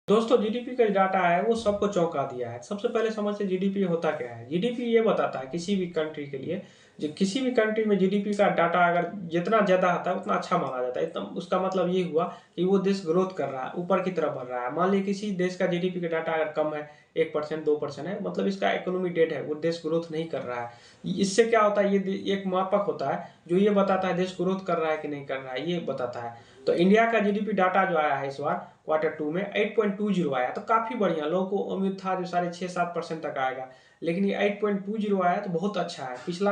दोस्तों जीडीपी का डाटा है वो सबको चौंका दिया है। सबसे पहले समझते जीडीपी होता क्या है। जीडीपी ये बताता है किसी भी कंट्री के लिए, जो किसी भी कंट्री में जीडीपी का डाटा अगर जितना ज़्यादा आता है उतना अच्छा माना जाता है। इतना उसका मतलब ये हुआ कि वो देश ग्रोथ कर रहा है, ऊपर की तरफ बढ़ रहा है। मान लीजिए किसी देश का जीडीपी का डाटा अगर कम है, 1% 2% है, मतलब इसका इकोनॉमी डेड है, वो देश ग्रोथ नहीं कर रहा है। इससे क्या होता है, ये एक मापक होता है जो ये बताता है देश ग्रोथ कर रहा है कि नहीं कर रहा है, ये बताता है। तो इंडिया का जीडीपी डाटा जो आया है इस बार Q2 में 8.20 आया, तो काफ़ी बढ़िया। लोगों को उम्मीद था जो साढ़े 6-7% तक आएगा, लेकिन ये 8.20 आया तो बहुत अच्छा है। पिछला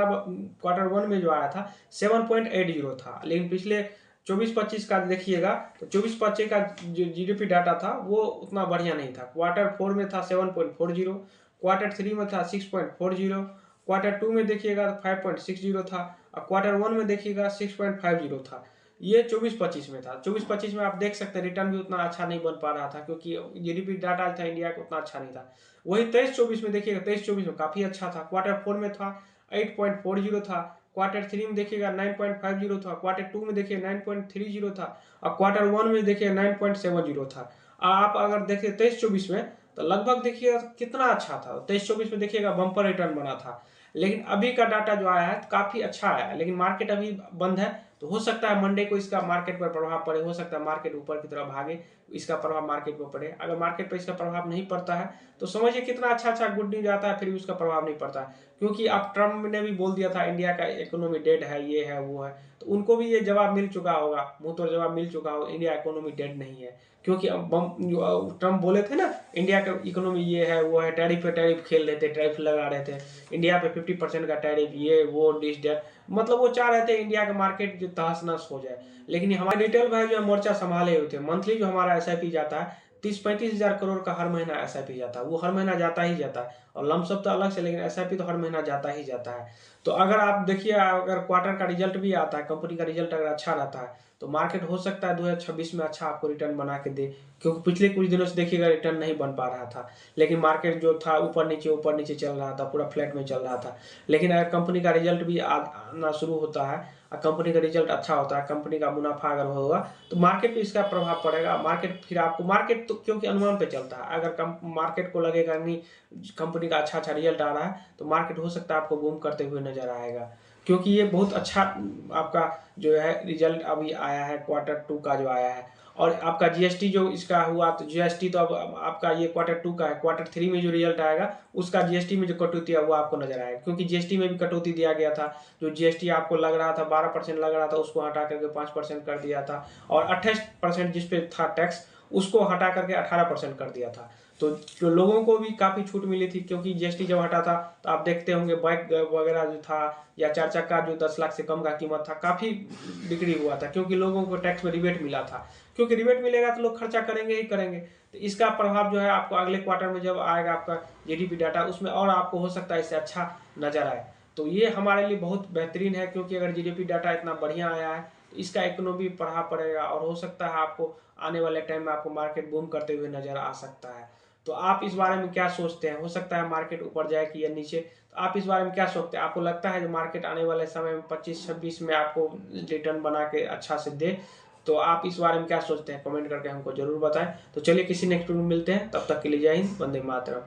Q1 में जो आया था 7.80 था, लेकिन पिछले 24-25 का देखिएगा तो 24-25 का जो जीडीपी डाटा था वो उतना बढ़िया नहीं था। Q4 में था 7.40, Q3 में था 6.40, Q2 में देखिएगा तो 5.60 था, और Q1 में देखिएगा 6.50 था। ये 24-25 में था। 24-25 में आप देख सकते हैं रिटर्न भी उतना अच्छा नहीं बन पा रहा था, क्योंकि जीडीपी डाटा था इंडिया का उतना अच्छा नहीं था। वही 23-24 में देखिएगा, 23-24 में काफ़ी अच्छा था। Q4 में था 8.40 था, Q3 में देखिएगा 9.50 था, Q2 में देखिए 9.30 था, और Q1 में देखिए 9.70 था। आप अगर देखिए 23-24 में तो लगभग देखिएगा कितना अच्छा था। 23-24 में देखिएगा बम्पर रिटर्न बना था। लेकिन अभी का डाटा जो आया है काफ़ी अच्छा आया है, लेकिन मार्केट अभी बंद है, तो हो सकता है मंडे को इसका मार्केट पर प्रभाव पड़े। हो सकता है मार्केट ऊपर की तरफ भागे, इसका प्रभाव मार्केट पर पड़े। अगर मार्केट पर इसका प्रभाव नहीं पड़ता है तो समझिए कितना अच्छा अच्छा गुड न्यूज आता है, फिर भी उसका प्रभाव नहीं पड़ता है। क्योंकि अब ट्रम्प ने भी बोल दिया था इंडिया का इकोनॉमी डेड है, ये है वो है, तो उनको भी ये जवाब मिल चुका होगा, मुंह तोड़ जवाब मिल चुका होगा, इंडिया इकोनॉमी डेड नहीं है। क्योंकि ट्रम्प बोले थे ना इंडिया का इकोनॉमी ये है वो है, टैरिफ पे टैरिफ खेल रहे थे, टैरिफ लगा रहे थे, इंडिया पे 50% का टैरिफ, ये वो डिस डेट, मतलब वो चाह रहे थे इंडिया का मार्केट जो तहस नहस हो जाए। लेकिन हमारे रिटेल भाई जो मोर्चा संभाले हुए थे, मंथली जो हमारा एसआईपी जाता है 30-35 हजार करोड़ का हर महीना एसआईपी जाता है, वो हर महीना जाता ही जाता है। और लमसम तो अलग से, लेकिन एसआईपी तो हर महीना जाता ही जाता है। तो अगर आप देखिए, अगर क्वार्टर का रिजल्ट भी आता है, कंपनी का रिजल्ट अगर अच्छा रहता है, तो मार्केट हो सकता है 2026 में अच्छा आपको रिटर्न बना के दे। क्योंकि पिछले कुछ दिनों से देखिएगा रिटर्न नहीं बन पा रहा था, लेकिन मार्केट जो था ऊपर नीचे चल रहा था, पूरा फ्लैट में चल रहा था। लेकिन अगर कंपनी का रिजल्ट भी आना शुरू होता है, और कंपनी का रिजल्ट अच्छा होता है, कंपनी का मुनाफा अगर होगा, तो मार्केट पे इसका प्रभाव पड़ेगा। मार्केट फिर आपको, मार्केट तो क्योंकि अनुमान पे चलता है, अगर मार्केट को लगेगा नहीं कंपनी का अच्छा अच्छा रिजल्ट आ रहा है, तो मार्केट हो सकता है आपको बूम करते हुए नजर आएगा। क्योंकि ये बहुत अच्छा आपका जो है रिजल्ट अभी आया है Q2 का जो आया है। और आपका जीएसटी जो इसका हुआ, तो जीएसटी तो अब आपका ये Q2 का है, Q3 में जो रिजल्ट आएगा उसका जीएसटी में जो कटौती है वो आपको नजर आएगा। क्योंकि जीएसटी में भी कटौती दिया गया था। जो जीएसटी आपको लग रहा था 12% लग रहा था, उसको हटा करके 5% कर दिया था, और 28% जिसपे था टैक्स उसको हटा करके 18% कर दिया था। तो जो लोगों को भी काफ़ी छूट मिली थी, क्योंकि जीएसटी जब हटा था तो आप देखते होंगे बाइक वगैरह जो था, या 4 चक्का जो 10 लाख से कम का कीमत था, काफ़ी बिक्री हुआ था, क्योंकि लोगों को टैक्स में रिबेट मिला था। क्योंकि रिबेट मिलेगा तो लोग खर्चा करेंगे ही करेंगे। तो इसका प्रभाव जो है आपको अगले क्वार्टर में जब आएगा आपका जीडीपी डाटा, उसमें और आपको हो सकता है इससे अच्छा नजर आए। तो ये हमारे लिए बहुत बेहतरीन है, क्योंकि अगर जीडीपी डाटा इतना बढ़िया आया है तो इसका इकोनॉमी प्रभाव पड़ेगा, और हो सकता है आपको आने वाले टाइम में आपको मार्केट बूम करते हुए नजर आ सकता है। तो आप इस बारे में क्या सोचते हैं? हो सकता है मार्केट ऊपर जाए कि या नीचे, तो आप इस बारे में क्या सोचते हैं? आपको लगता है जो मार्केट आने वाले समय में 25-26 में आपको रिटर्न बना के अच्छा से दे? तो आप इस बारे में क्या सोचते हैं? कमेंट करके हमको जरूर बताएं। तो चलिए किसी नेक्स्ट वीडियो में मिलते हैं, तब तक के लिए जय हिंद, वंदे मातरम।